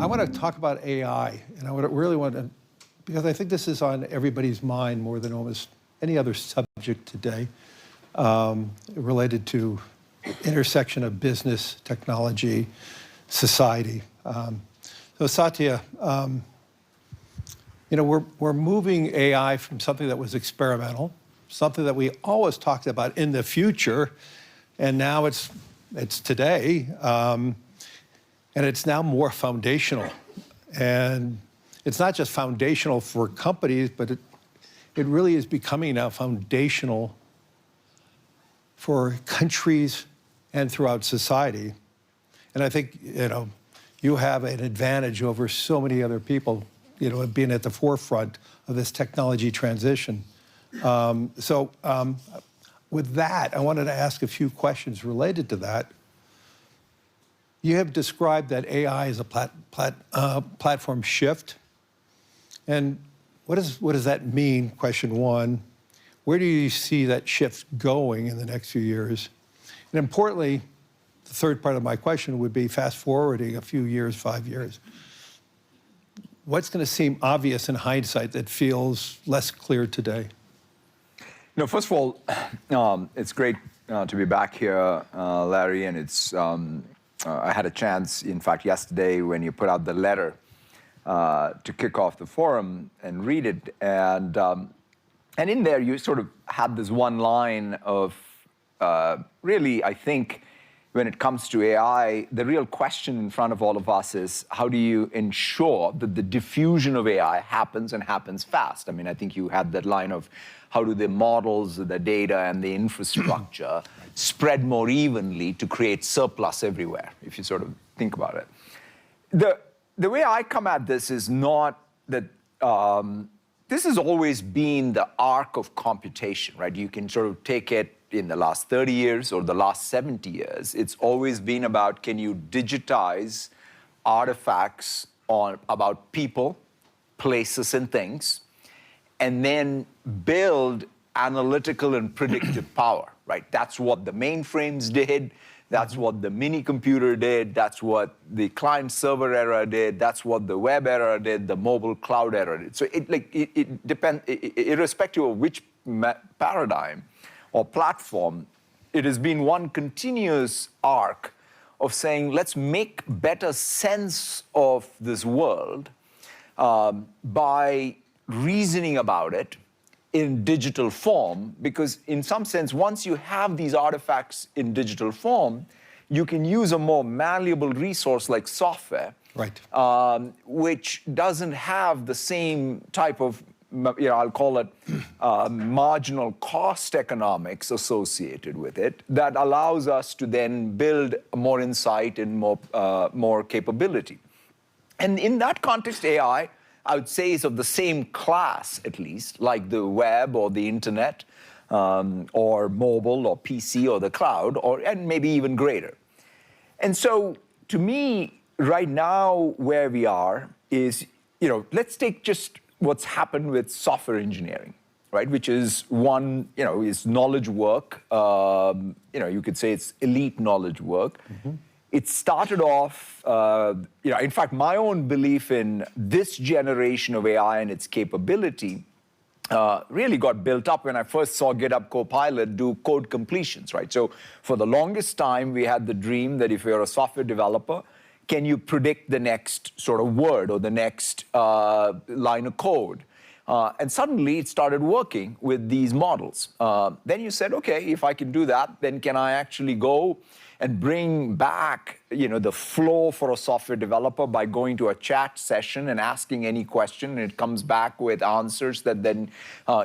want to talk about AI, and I really want to, because I think this is on everybody's mind more than almost any other subject today, related to intersection of business, technology, society. So Satya, we're moving AI from something that was experimental, something that we always talked about in the future, and now it's today, and it's now more foundational. And it's not just foundational for companies, but it really is becoming now foundational for countries and throughout society. And I think, you have an advantage over so many other people, being at the forefront of this technology transition. With that, I wanted to ask a few questions related to that. You have described that AI is a platform shift. And what does that mean, question one? Where do you see that shift going in the next few years? And importantly, the third part of my question would be fast forwarding a few years, 5 years. What's going to seem obvious in hindsight that feels less clear today? First of all, it's great to be back here, Larry, and it's I had a chance, in fact, yesterday when you put out the letter to kick off the forum and read it, and in there you sort of had this one line of really, I think, when it comes to AI, the real question in front of all of us is how do you ensure that the diffusion of AI happens and happens fast? I mean, I think you had that line of how do the models, the data, and the infrastructure spread more evenly to create surplus everywhere, if you sort of think about it. The way I come at this is not that this has always been the arc of computation, right? You can sort of take it in the last 30 years or the last 70 years. It's always been about, can you digitize artifacts about people, places, and things, and then build analytical and predictive power, right? That's what the mainframes did. That's what the mini computer did. That's what the client server era did. That's what the web era did, the mobile cloud era did. So it depends, irrespective of which paradigm or platform, it has been one continuous arc of saying, let's make better sense of this world by reasoning about it in digital form, because in some sense, once you have these artifacts in digital form, you can use a more malleable resource like software, right? Which doesn't have the same type of, I'll call it marginal cost economics associated with it, that allows us to then build more insight and more capability. And in that context, AI, I would say, is of the same class, at least, like the web or the internet, or mobile or PC or the cloud, and maybe even greater. And so, to me, right now, where we are is, let's take just what's happened with software engineering, right? Which is one, is knowledge work. You could say it's elite knowledge work. Mm-hmm. It started off, in fact, my own belief in this generation of AI and its capability really got built up when I first saw GitHub Copilot do code completions, right? So for the longest time, we had the dream that if you're a software developer, can you predict the next sort of word or the next line of code? And suddenly it started working with these models. Then you said, okay, if I can do that, then can I actually go and bring back, the flow for a software developer by going to a chat session and asking any question, and it comes back with answers that then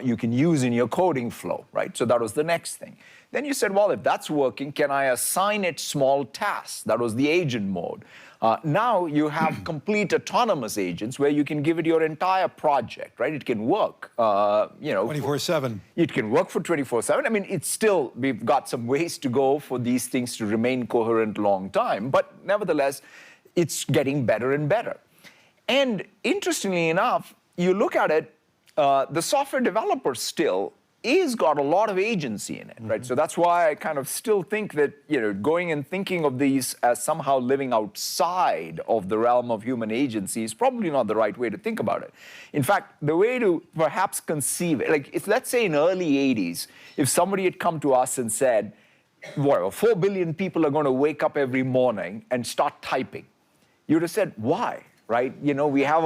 you can use in your coding flow, right? So that was the next thing. Then you said, well, if that's working, can I assign it small tasks? That was the agent mode. Now you have complete autonomous agents where you can give it your entire project, right? It can work, 24/7. It can work for 24/7. I mean, it's still, we've got some ways to go for these things to remain coherent long time, but nevertheless, it's getting better and better. And interestingly enough, you look at it, the software developers still is got a lot of agency in it, right? So that's why I kind of still think that, going and thinking of these as somehow living outside of the realm of human agency is probably not the right way to think about it. In fact, the way to perhaps conceive it, like if let's say in early 80s, if somebody had come to us and said, well, 4 billion people are going to wake up every morning and start typing, you would have said, why? Right? We have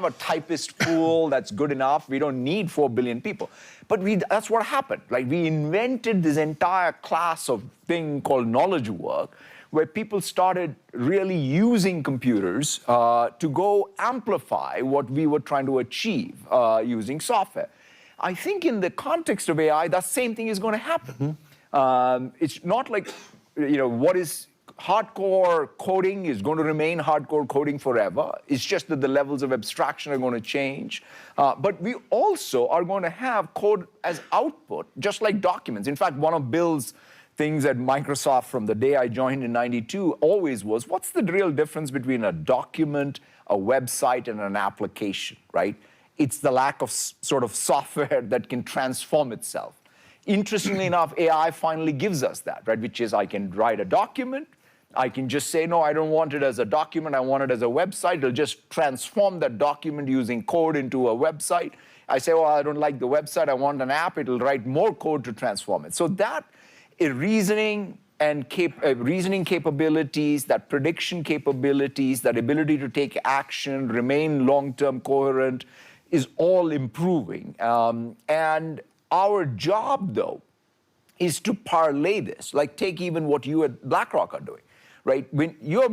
a typist pool that's good enough. We don't need 4 billion people. But that's what happened. Like we invented this entire class of thing called knowledge work, where people started really using computers to go amplify what we were trying to achieve using software. I think in the context of AI, that same thing is going to happen. It's not like, what is hardcore coding is going to remain hardcore coding forever. It's just that the levels of abstraction are going to change. But we also are going to have code as output, just like documents. In fact, one of Bill's things at Microsoft from the day I joined in '92 always was, what's the real difference between a document, a website, and an application, right? It's the lack of sort of software that can transform itself. Interestingly enough, AI finally gives us that, right? Which is I can write a document, I can just say, no, I don't want it as a document, I want it as a website. It'll just transform that document using code into a website. I say, well, I don't like the website, I want an app. It'll write more code to transform it. So that reasoning and reasoning capabilities, that prediction capabilities, that ability to take action, remain long-term coherent, is all improving. And our job, though, is to parlay this. Like take even what you at BlackRock are doing. Right? When you're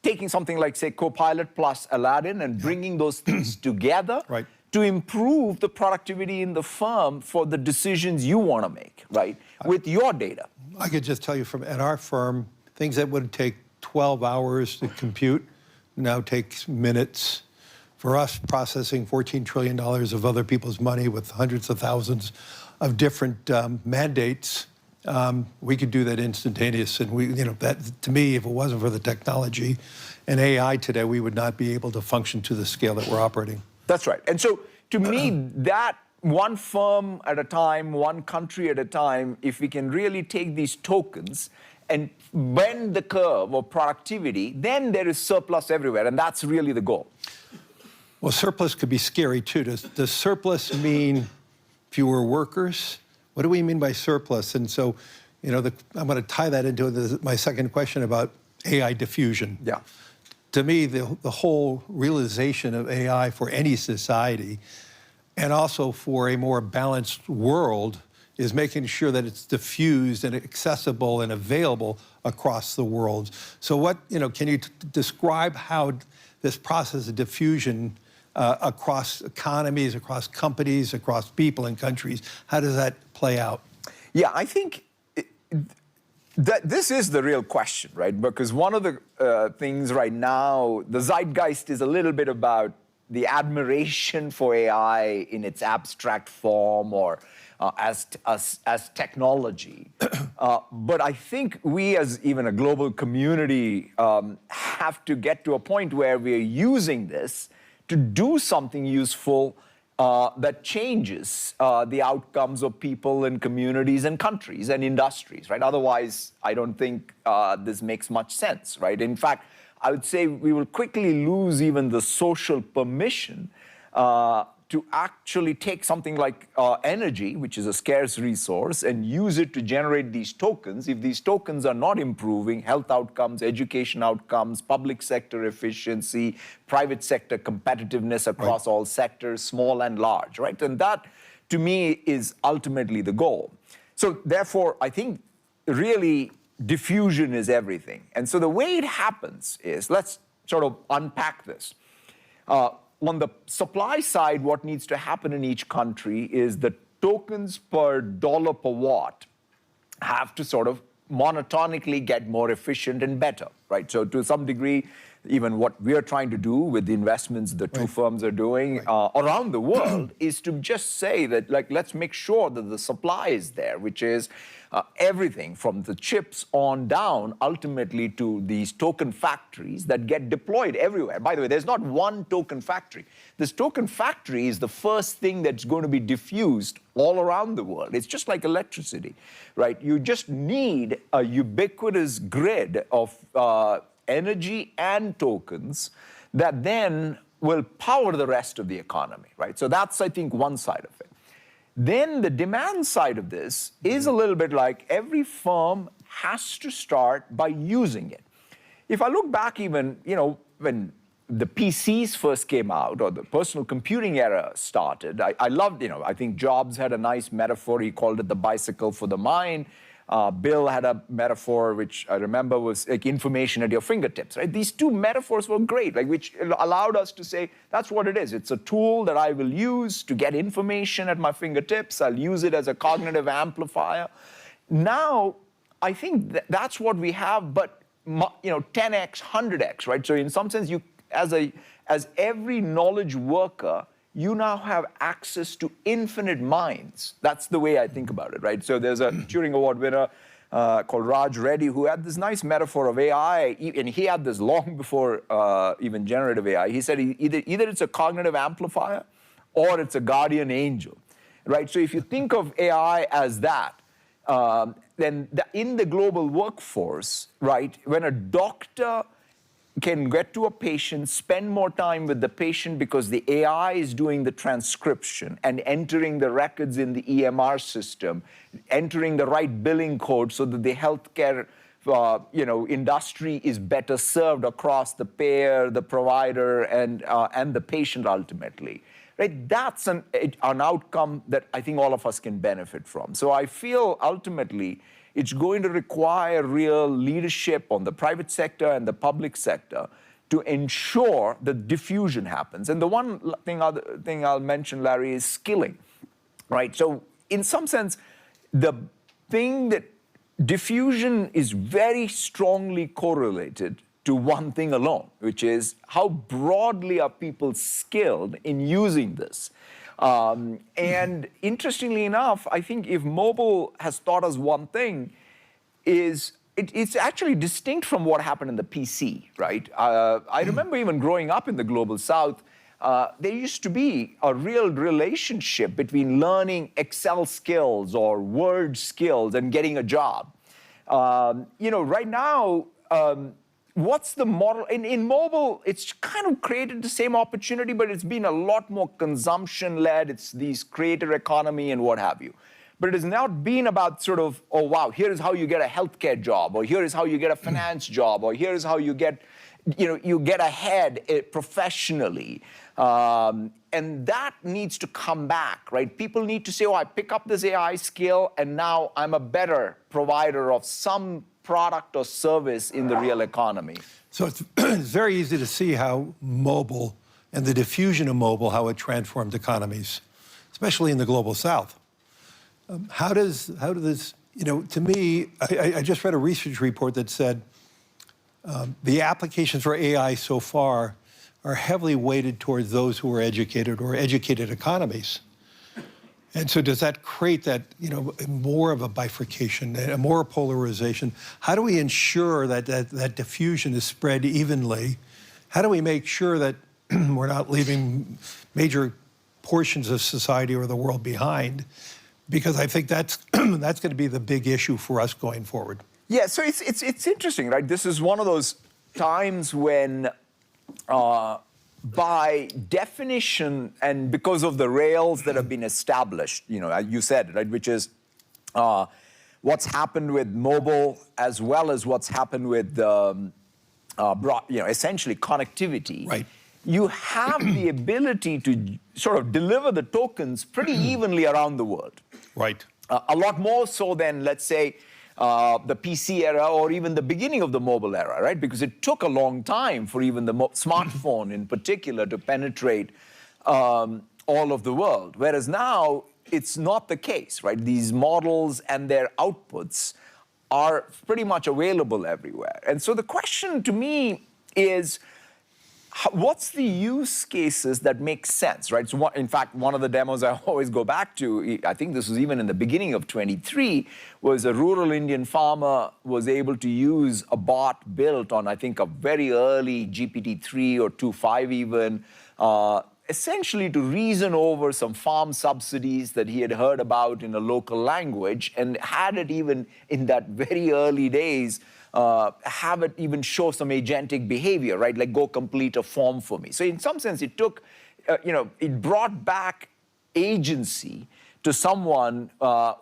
taking something like, say, Copilot plus Aladdin and bringing those things together to improve the productivity in the firm for the decisions you want to make, right, with your data. I could just tell you at our firm, things that would take 12 hours to compute now takes minutes. For us, processing $14 trillion of other people's money with hundreds of thousands of different mandates, we could do that instantaneous. And that to me, if it wasn't for the technology and AI today, we would not be able to function to the scale that we're operating. That's right. And so to me, that one firm at a time, one country at a time, if we can really take these tokens and bend the curve of productivity, then there is surplus everywhere. And that's really the goal. Well, surplus could be scary too. Does surplus mean fewer workers? What do we mean by surplus? And so, I'm going to tie that into my second question about AI diffusion. Yeah. To me, the whole realization of AI for any society, and also for a more balanced world, is making sure that it's diffused and accessible and available across the world. So can you describe how this process of diffusion across economies, across companies, across people and countries, how does that play out? Yeah, I think that this is the real question, right? Because one of the things right now, the zeitgeist is a little bit about the admiration for AI in its abstract form or as technology. But I think we as even a global community have to get to a point where we're using this to do something useful that changes the outcomes of people and communities and countries and industries, right? Otherwise, I don't think this makes much sense, right? In fact, I would say we will quickly lose even the social permission to actually take something like energy, which is a scarce resource, and use it to generate these tokens. If these tokens are not improving health outcomes, education outcomes, public sector efficiency, private sector competitiveness across all sectors, small and large, right? And that, to me, is ultimately the goal. So therefore, I think really diffusion is everything. And so the way it happens is, let's sort of unpack this. On the supply side, what needs to happen in each country is the tokens per dollar per watt have to sort of monotonically get more efficient and better. right? So to some degree, even what we are trying to do with the investments the two firms are doing around the world is to just say that, like, let's make sure that the supply is there, which is everything from the chips on down, ultimately to these token factories that get deployed everywhere. By the way, there's not one token factory. This token factory is the first thing that's going to be diffused all around the world. It's just like electricity, right? You just need a ubiquitous grid of energy and tokens that then will power the rest of the economy, right? So that's, I think, one side of it. Then the demand side of this is a little bit like every firm has to start by using it. If I look back even, when the PCs first came out or the personal computing era started, I loved, I think Jobs had a nice metaphor. He called it the bicycle for the mind. Bill had a metaphor, which I remember was like information at your fingertips, right? These two metaphors were great, like which allowed us to say, that's what it is. It's a tool that I will use to get information at my fingertips. I'll use it as a cognitive amplifier. Now, I think that's what we have, but 10x, 100x, right? So in some sense, you, as every knowledge worker, you now have access to infinite minds. That's the way I think about it, right? So there's a Turing Award winner called Raj Reddy who had this nice metaphor of AI, and he had this long before even generative AI. He said either it's a cognitive amplifier or it's a guardian angel, right? So if you think of AI as that, then in the global workforce, right, when a doctor can get to a patient, spend more time with the patient because the AI is doing the transcription and entering the records in the EMR system, entering the right billing code so that the healthcare industry is better served across the payer, the provider, and the patient ultimately. Right? That's an outcome that I think all of us can benefit from. So I feel ultimately it's going to require real leadership on the private sector and the public sector to ensure that diffusion happens. And the other thing I'll mention, Larry, is skilling, right? So in some sense, the thing that diffusion is very strongly correlated to one thing alone, which is how broadly are people skilled in using this. And interestingly enough, I think if mobile has taught us one thing, is it's actually distinct from what happened in the PC, right? I remember even growing up in the global South, there used to be a real relationship between learning Excel skills or Word skills and getting a job. Right now, what's the model? In mobile, it's kind of created the same opportunity, but it's been a lot more consumption-led. It's these creator economy and what have you. But it has not been about sort of, oh, wow, here is how you get a healthcare job, or here is how you get a finance job, or here is how you get, you get ahead professionally. And that needs to come back, right? People need to say, oh, I pick up this AI skill, and now I'm a better provider of some product or service in the real economy. So it's very easy to see how mobile and the diffusion of mobile, how it transformed economies, especially in the global South. How does this, to me, I just read a research report that said the applications for AI so far are heavily weighted towards those who are educated or educated economies. And so does that create that, more of a bifurcation, more polarization? How do we ensure that diffusion is spread evenly? How do we make sure that we're not leaving major portions of society or the world behind? Because I think that's going to be the big issue for us going forward. Yeah, so it's interesting, right? This is one of those times when by definition, and because of the rails that have been established, you said, right, which is what's happened with mobile as well as what's happened with essentially connectivity. Right. You have the ability to sort of deliver the tokens pretty evenly around the world. Right. A lot more so than, let's say, the PC era or even the beginning of the mobile era, right? Because it took a long time for even the smartphone in particular to penetrate all of the world. Whereas now, it's not the case, right? These models and their outputs are pretty much available everywhere. And so the question to me is, what's the use cases that make sense, right? So in fact, one of the demos I always go back to, I think this was even in the beginning of 23, was a rural Indian farmer was able to use a bot built on, I think, a very early GPT-3 or 2.5 even, essentially to reason over some farm subsidies that he had heard about in a local language, and had it even in that very early days have it even show some agentic behavior, right? Like, go complete a form for me. So in some sense, it took, it brought back agency to someone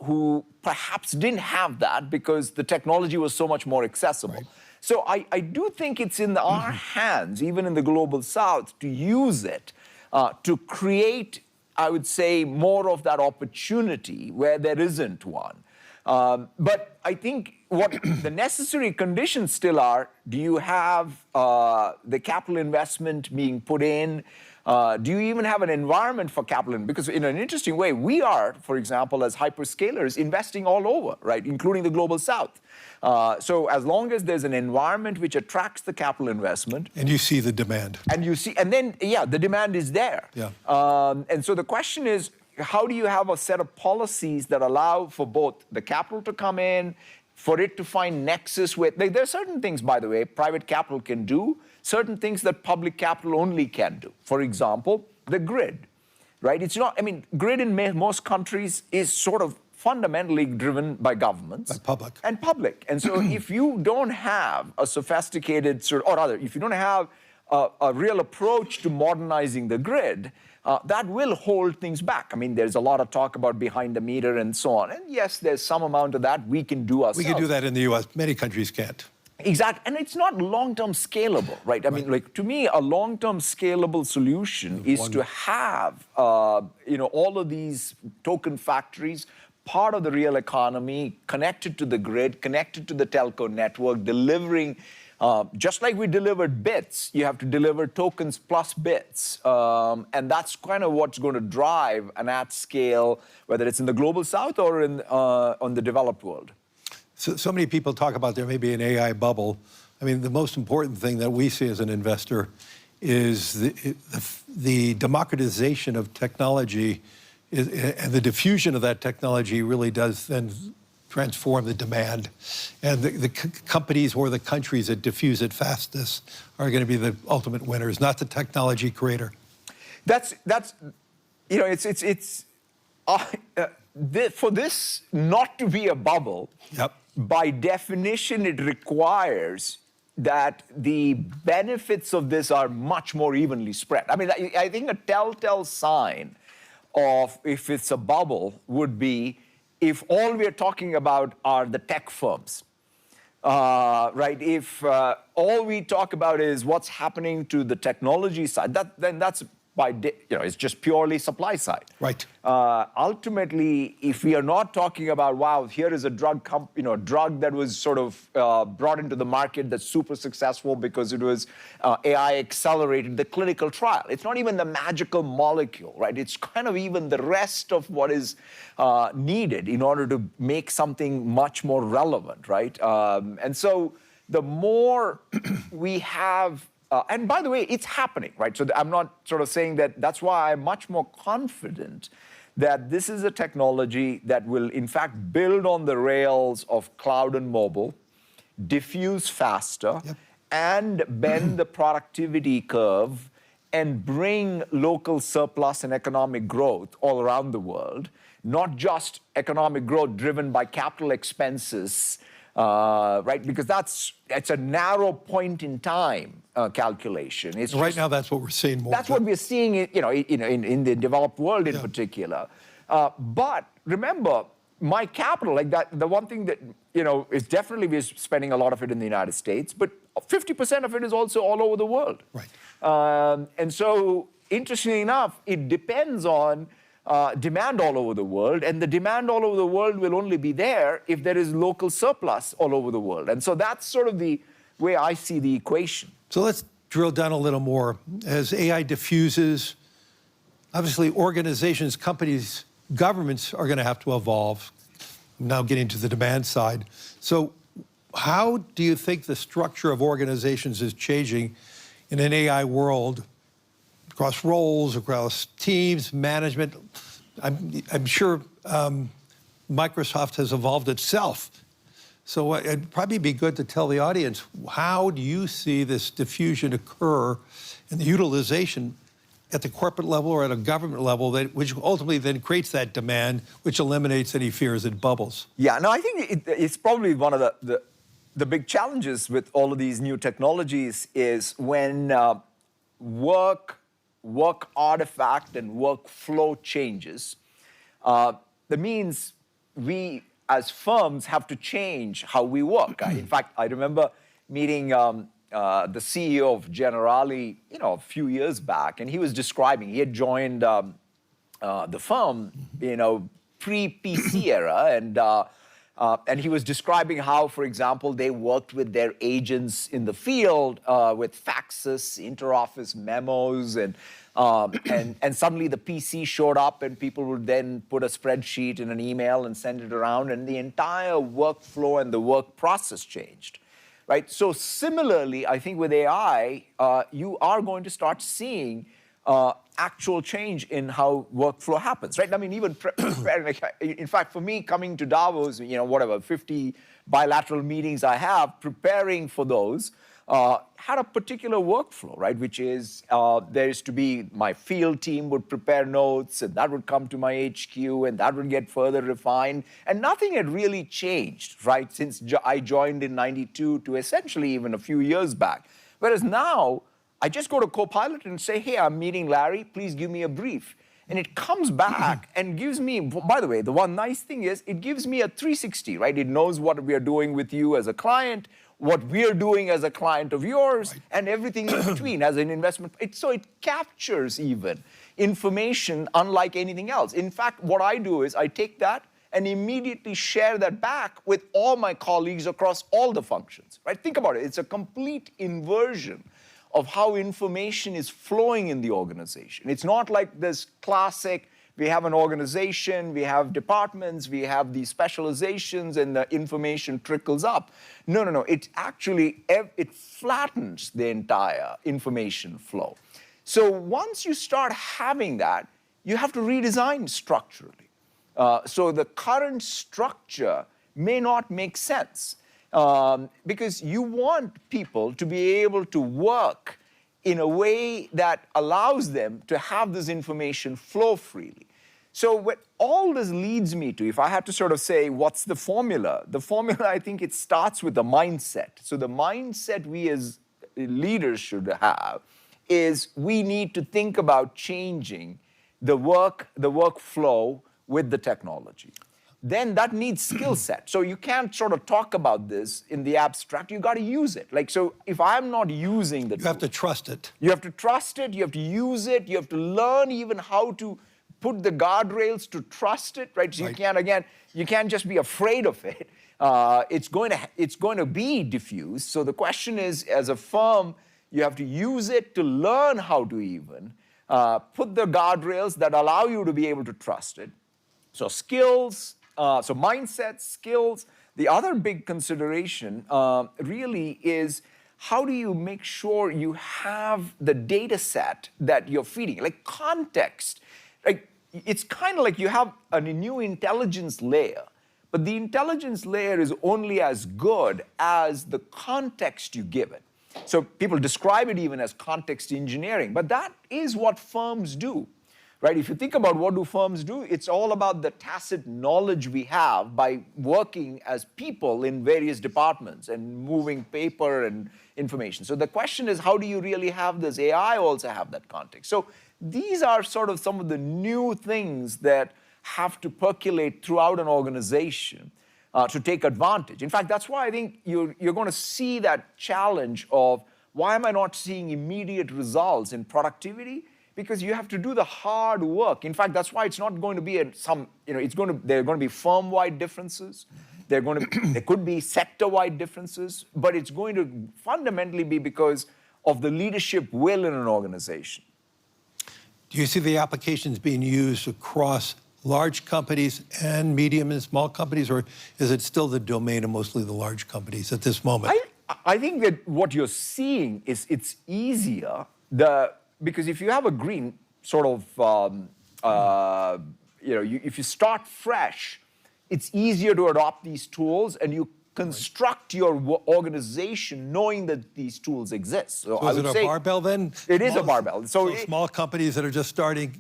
who perhaps didn't have that because the technology was so much more accessible. Right. So I do think it's in our hands, even in the global south, to use it to create, I would say, more of that opportunity where there isn't one. But I think what the necessary conditions still are: do you have the capital investment being put in? Do you even have an environment for capital? Because in an interesting way, we are, for example, as hyperscalers, investing all over, right, including the global south. So as long as there's an environment which attracts the capital investment. And you see the demand. And then, yeah, the demand is there. Yeah. And so the question is, how do you have a set of policies that allow for both the capital to come in, for it to find nexus with, there are certain things, by the way, private capital can do, certain things that public capital only can do. For example, the grid, right? It's not, I mean, grid in most countries is sort of fundamentally driven by governments. By public. And public. And so if you don't have a sophisticated or rather, if you don't have a real approach to modernizing the grid, that will hold things back. I mean, there's a lot of talk about behind the meter and so on. And yes, there's some amount of that we can do ourselves. We can do that in the US. Many countries can't. Exactly. And it's not long-term scalable, right? I mean, like, to me, a long-term scalable solution is to have, all of these token factories, part of the real economy, connected to the grid, connected to the telco network, delivering. Just like we delivered bits, you have to deliver tokens plus bits. And that's kind of what's going to drive an at-scale, whether it's in the global south or on the developed world. So many people talk about there may be an AI bubble. I mean, the most important thing that we see as an investor is the democratization of technology, and the diffusion of that technology really does then transform the demand. And the companies or the countries that diffuse it fastest are going to be the ultimate winners, not the technology creator. For this not to be a bubble, yep, by definition, it requires that the benefits of this are much more evenly spread. I mean, I think a telltale sign of if it's a bubble would be if all we're talking about are the tech firms, right? If all we talk about is what's happening to the technology side, then that's it's just purely supply side. Right. Ultimately, if we are not talking about, wow, here is a drug, drug that was sort of brought into the market that's super successful because it was AI accelerated the clinical trial. It's not even the magical molecule, right? It's kind of even the rest of what is needed in order to make something much more relevant, right? And so the more we have. And by the way, it's happening, right? So I'm not sort of saying that. That's why I'm much more confident that this is a technology that will, in fact, build on the rails of cloud and mobile, diffuse faster, yep, and bend the productivity curve and bring local surplus and economic growth all around the world, not just economic growth driven by capital expenses, right? Because it's a narrow point in time calculation. It's right now, that's what we're seeing more. That's what we're seeing, in the developed world in particular. But remember, my capital, like that, the one thing that is definitely we're spending a lot of it in the United States, but 50% of it is also all over the world. Right. And so, interestingly enough, it depends on demand all over the world, and the demand all over the world will only be there if there is local surplus all over the world. And so that's sort of the way I see the equation. So let's drill down a little more. As AI diffuses, obviously organizations, companies, governments are going to have to evolve. now getting to the demand side. So how do you think the structure of organizations is changing in an AI world, across roles, across teams, management? I'm sure Microsoft has evolved itself. So it'd probably be good to tell the audience, how do you see this diffusion occur and the utilization at the corporate level or at a government level, which ultimately then creates that demand, which eliminates any fears and bubbles? Yeah, no, I think it's probably one of the big challenges with all of these new technologies is when work artifact and workflow changes. That means we, as firms, have to change how we work. In fact, I remember meeting the CEO of Generali, a few years back, and he was describing, he had joined the firm, pre-PC era, and he was describing how, for example, they worked with their agents in the field with faxes, interoffice memos, and suddenly the PC showed up, and people would then put a spreadsheet in an email and send it around, and the entire workflow and the work process changed. Right? So similarly, I think with AI, you are going to start seeing actual change in how workflow happens, right? I mean, even preparing, in fact, for me, coming to Davos, 50 bilateral meetings I have, preparing for those, had a particular workflow, right? Which is, there is to be, my field team would prepare notes, and that would come to my HQ, and that would get further refined. And nothing had really changed, right? Since I joined in '92 to essentially even a few years back. Whereas now, I just go to Copilot and say, hey, I'm meeting Larry, please give me a brief. And it comes back and gives me, by the way, the one nice thing is it gives me a 360, right? It knows what we are doing with you as a client, what we're doing as a client of yours, right, and everything in between as an investment. So it captures even information unlike anything else. In fact, what I do is I take that and immediately share that back with all my colleagues across all the functions, right? Think about it. It's a complete inversion of how information is flowing in the organization. It's not like this classic, we have an organization, we have departments, we have these specializations, and the information trickles up. No. It actually, it flattens the entire information flow. So once you start having that, you have to redesign structurally. So the current structure may not make sense. Because you want people to be able to work in a way that allows them to have this information flow freely. So what all this leads me to, if I had to sort of say, what's the formula? The formula, I think it starts with the mindset. So the mindset we as leaders should have is we need to think about changing the workflow with the technology. Then that needs skill set. So you can't sort of talk about this in the abstract. You got to use it. Like, so if I'm not using the tool, you have to trust it. You have to trust it. You have to use it. You have to learn even how to put the guardrails to trust it, right? So right. You can't just be afraid of it. It's going to be diffused. So the question is, as a firm, you have to use it to learn how to even put the guardrails that allow you to be able to trust it. So skills. So mindset, skills. The other big consideration really is how do you make sure you have the data set that you're feeding, like context. Like, it's kind of like you have a new intelligence layer, but the intelligence layer is only as good as the context you give it. So people describe it even as context engineering, but that is what firms do. Right? If you think about what do firms do, it's all about the tacit knowledge we have by working as people in various departments and moving paper and information. So the question is, how do you really have this? AI also have that context. So these are sort of some of the new things that have to percolate throughout an organization to take advantage. In fact, that's why I think you're going to see that challenge of why am I not seeing immediate results in productivity? Because you have to do the hard work. In fact, that's why it's not going to be there are going to be firm-wide differences. There could be sector-wide differences, but it's going to fundamentally be because of the leadership will in an organization. Do you see the applications being used across large companies and medium and small companies, or is it still the domain of mostly the large companies at this moment? I think that what you're seeing is it's easier because if you have a green sort of, if you start fresh, it's easier to adopt these tools, and you construct your organization knowing that these tools exist. So is it a barbell then? It is a barbell. So small companies that are just starting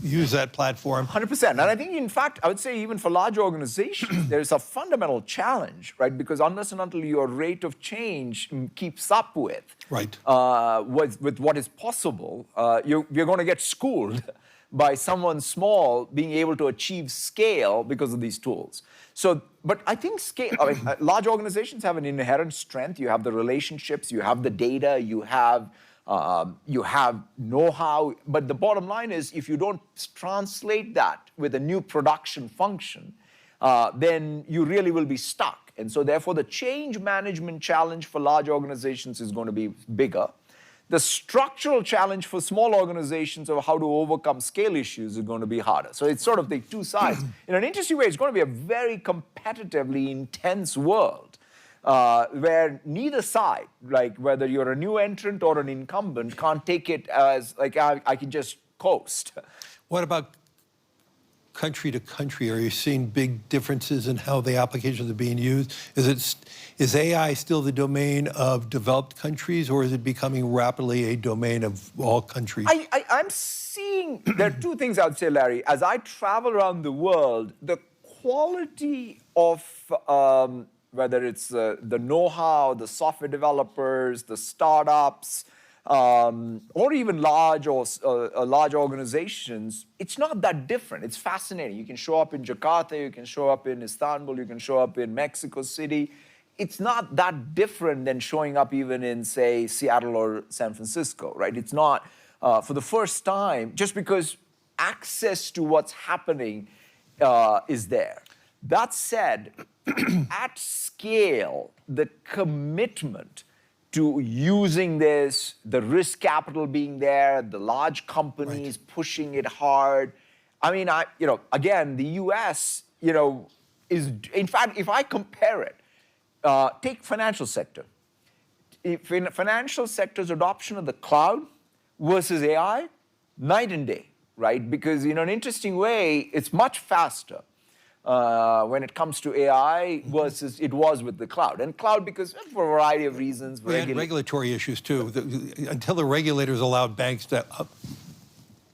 use that platform. 100%. And I think, in fact, I would say even for large organizations, there's a fundamental challenge, right? Because unless and until your rate of change keeps up with what is possible, you're going to get schooled by someone small being able to achieve scale because of these tools. So, but I think large organizations have an inherent strength. You have the relationships, you have the data, you have know-how. But the bottom line is, if you don't translate that with a new production function, then you really will be stuck. And so, therefore, the change management challenge for large organizations is going to be bigger. The structural challenge for small organizations of how to overcome scale issues is going to be harder. So it's sort of the two sides. In an interesting way, it's going to be a very competitively intense world where neither side, like whether you're a new entrant or an incumbent, can't take it as like I can just coast. What about country to country? Are you seeing big differences in how the applications are being used? Is AI still the domain of developed countries, or is it becoming rapidly a domain of all countries? I'm seeing, there are two things I would say, Larry. As I travel around the world, the quality of whether it's the know-how, the software developers, the startups, or even large organizations, it's not that different. It's fascinating. You can show up in Jakarta, you can show up in Istanbul, you can show up in Mexico City. It's not that different than showing up even in, say, Seattle or San Francisco, right? It's not, for the first time, just because access to what's happening is there. That said, at scale, the commitment to using this, the risk capital being there, the large companies pushing it hard. I mean, again, the U.S., is, in fact, if I compare it, take financial sector. If in financial sector's adoption of the cloud versus AI, night and day, right? Because in an interesting way, it's much faster when it comes to AI versus it was with the cloud. And cloud because for a variety of reasons. We had regulatory issues too. Until the regulators allowed banks to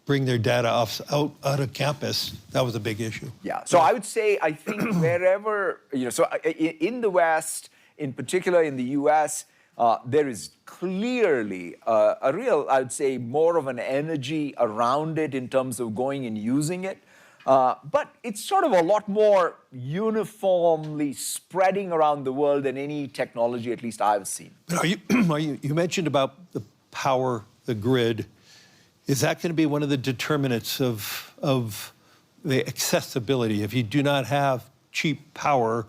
bring their data out of campus, that was a big issue. Yeah, so I would say, I think wherever, so in the West, in particular in the US, there is clearly a real, I would say, more of an energy around it in terms of going and using it. But it's sort of a lot more uniformly spreading around the world than any technology, at least I've seen. But you mentioned about the power, the grid. Is that going to be one of the determinants of the accessibility? If you do not have cheap power,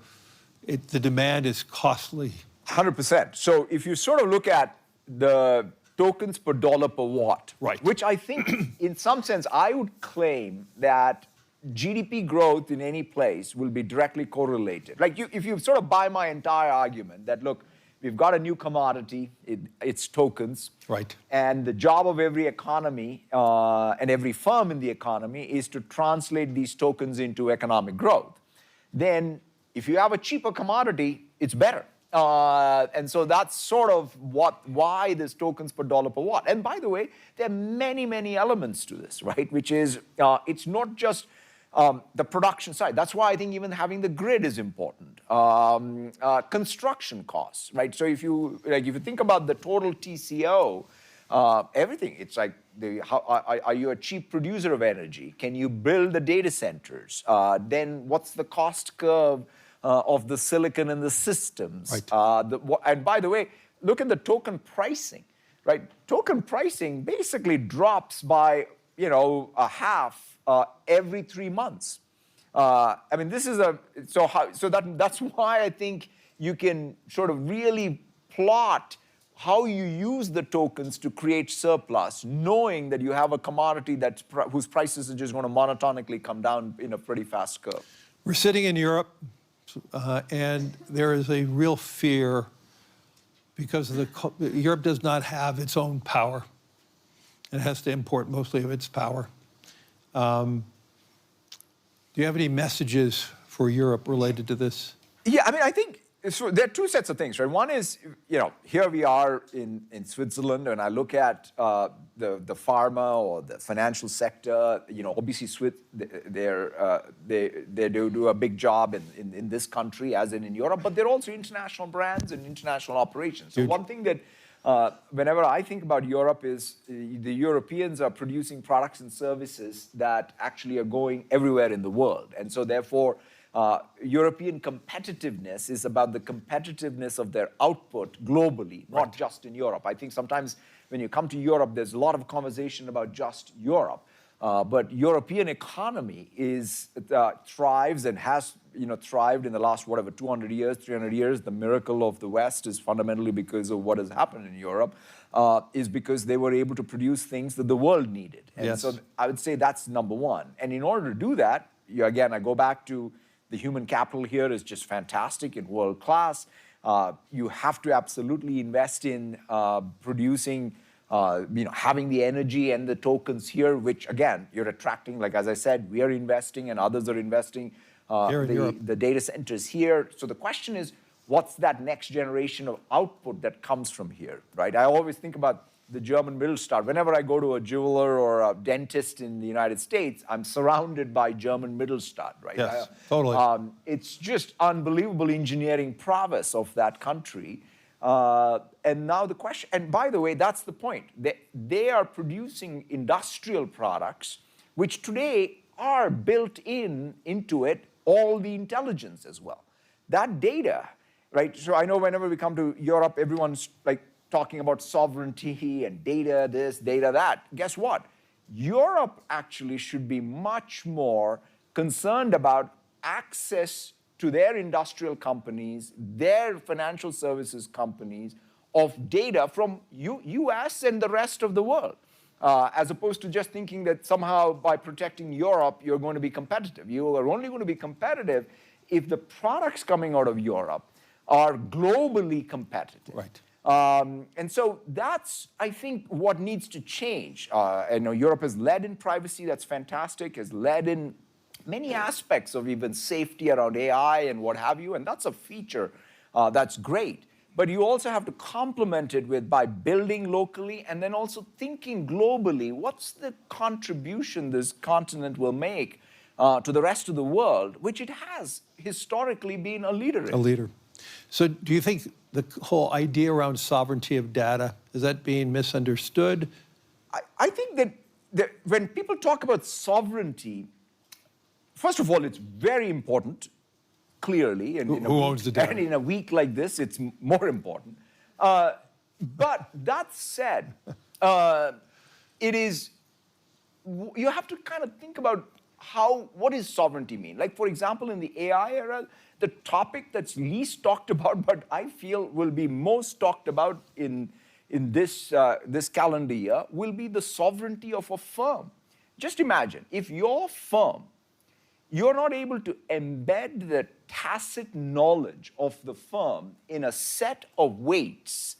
the demand is costly. 100%. So if you sort of look at the tokens per dollar per watt, which I think in some sense I would claim that GDP growth in any place will be directly correlated. Like if you sort of buy my entire argument that, look, we've got a new commodity, it's tokens. Right. And the job of every economy and every firm in the economy is to translate these tokens into economic growth. Then if you have a cheaper commodity, it's better. And so that's sort of why this tokens per dollar per watt. And by the way, there are many, many elements to this, right? Which is, it's not just the production side. That's why I think even having the grid is important. Construction costs, right? So if you think about the total TCO, everything, it's like, are you a cheap producer of energy? Can you build the data centers? Then what's the cost curve of the silicon and the systems? Right. And by the way, look at the token pricing, right? Token pricing basically drops by, a half every 3 months. I mean, this is that's why I think you can sort of really plot how you use the tokens to create surplus, knowing that you have a commodity whose prices are just going to monotonically come down in a pretty fast curve. We're sitting in Europe, and there is a real fear because Europe does not have its own power. It has to import mostly of its power. Do you have any messages for Europe related to this? Yeah, I mean, I think so there are two sets of things, right? One is, here we are in Switzerland, and I look at the pharma or the financial sector. Obviously, they do a big job in this country, as in Europe, but they're also international brands and international operations. So one thing that whenever I think about Europe is the Europeans are producing products and services that actually are going everywhere in the world, and so therefore. European competitiveness is about the competitiveness of their output globally, not just in Europe. I think sometimes when you come to Europe, there's a lot of conversation about just Europe. But European economy thrives and has thrived in the last, 200 years, 300 years. The miracle of the West is fundamentally because of what has happened in Europe, is because they were able to produce things that the world needed. And so I would say that's number one. And in order to do that, again, I go back to the human capital here is just fantastic and world class. You have to absolutely invest in producing, having the energy and the tokens here, which again, you're attracting, like as I said, we are investing and others are investing. The data centers here. So the question is, what's that next generation of output that comes from here, right? I always think about the German Mittelstand. Whenever I go to a jeweler or a dentist in the United States, I'm surrounded by German Mittelstand, right? Yes, totally. It's just unbelievable engineering prowess of that country. And now the question, and by the way, that's the point. They are producing industrial products, which today are built into it, all the intelligence as well. That data, right? So I know whenever we come to Europe, everyone's like, talking about sovereignty and data this, data that. Guess what? Europe actually should be much more concerned about access to their industrial companies, their financial services companies, of data from US and the rest of the world, as opposed to just thinking that somehow by protecting Europe, you're going to be competitive. You are only going to be competitive if the products coming out of Europe are globally competitive. Right. And so that's, I think, what needs to change. I know Europe has led in privacy, that's fantastic, has led in many aspects of even safety around AI and what have you, and that's a feature that's great. But you also have to complement it by building locally and then also thinking globally, what's the contribution this continent will make to the rest of the world, which it has historically been a leader in. A leader. So do you think the whole idea around sovereignty of data, is that being misunderstood? I think that when people talk about sovereignty, first of all, it's very important, clearly. And who owns the data? And in a week like this, it's more important. But that said, you have to kind of think about what does sovereignty mean? Like, for example, in the AI era, the topic that's least talked about, but I feel will be most talked about in this calendar year, will be the sovereignty of a firm. Just imagine, if your firm, you're not able to embed the tacit knowledge of the firm in a set of weights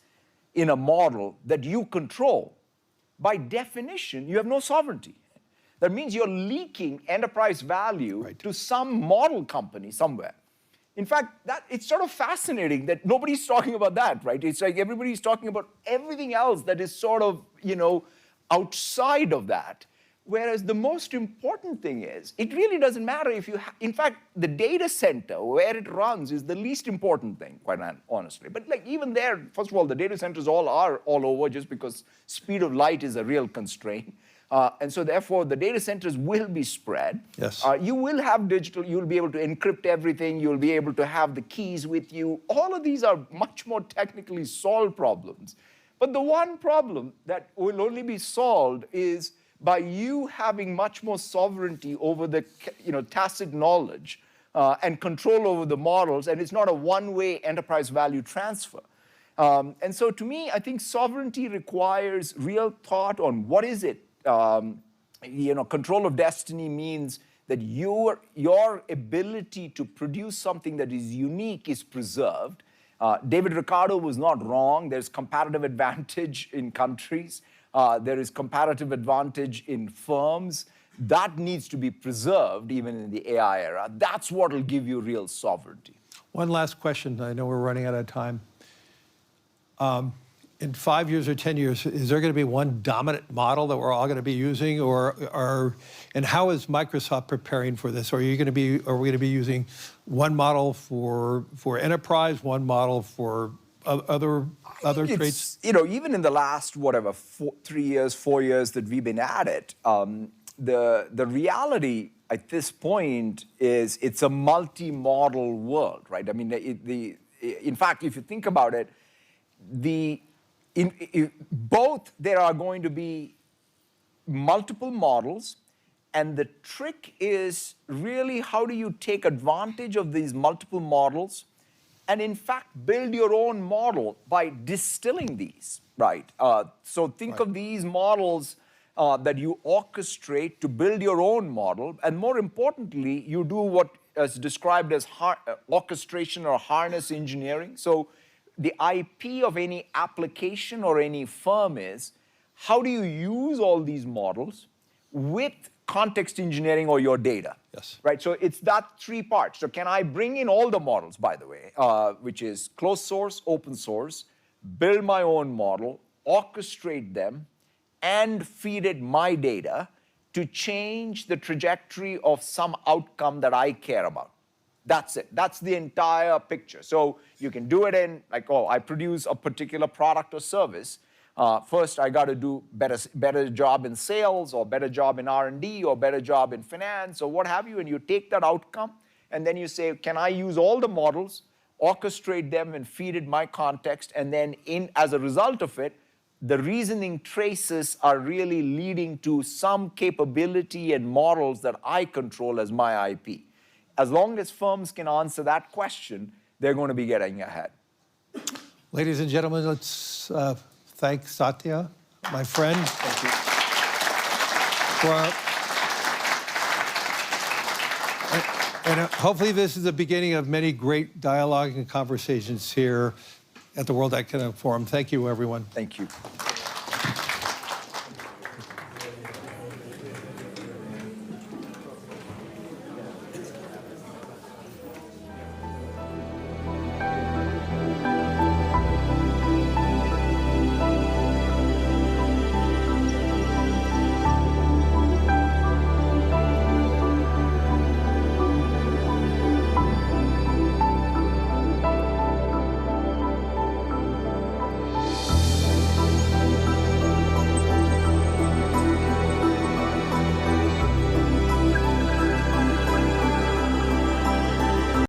in a model that you control, by definition, you have no sovereignty. That means you're leaking enterprise value to some model company somewhere. In fact, it's sort of fascinating that nobody's talking about that, right? It's like everybody's talking about everything else that is sort of, outside of that. Whereas the most important thing is, it really doesn't matter if in fact, the data center, where it runs, is the least important thing, quite honestly. But like even there, first of all, the data centers are all over just because speed of light is a real constraint. And so therefore, the data centers will be spread. Yes. You will have digital, you'll be able to encrypt everything, you'll be able to have the keys with you. All of these are much more technically solved problems. But the one problem that will only be solved is by you having much more sovereignty over the tacit knowledge and control over the models, and it's not a one-way enterprise value transfer. And so to me, I think sovereignty requires real thought on what is it. Control of destiny means that your ability to produce something that is unique is preserved. David Ricardo was not wrong. There's comparative advantage in countries. There is comparative advantage in firms. That needs to be preserved even in the AI era. That's what will give you real sovereignty. One last question. I know we're running out of time. In 5 years or 10 years, is there going to be one dominant model that we're all going to be using, and how is Microsoft preparing for this? Are we going to be using one model for enterprise, one model for other traits? Even in the last 3 years, 4 years that we've been at it, the reality at this point is it's a multi-model world, right? I mean, in fact, if you think about it, both there are going to be multiple models, and the trick is really how do you take advantage of these multiple models and in fact build your own model by distilling these, right? So think of these models that you orchestrate to build your own model, and more importantly, you do what is described as orchestration or harness engineering. So the IP of any application or any firm is, how do you use all these models with context engineering or your data? Yes. Right, so it's that three parts. So can I bring in all the models, by the way, which is closed source, open source, build my own model, orchestrate them, and feed it my data to change the trajectory of some outcome that I care about? That's it. That's the entire picture. So you can do it in, like, I produce a particular product or service. First, I got to do better job in sales, or better job in R&D, or better job in finance, or what have you. And you take that outcome, and then you say, can I use all the models, orchestrate them, and feed it my context? And then as a result of it, the reasoning traces are really leading to some capability and models that I control as my IP. As long as firms can answer that question, they're going to be getting ahead. Ladies and gentlemen, let's thank Satya, my friend. Thank you. And hopefully this is the beginning of many great dialogue and conversations here at the World Economic Forum. Thank you, everyone. Thank you.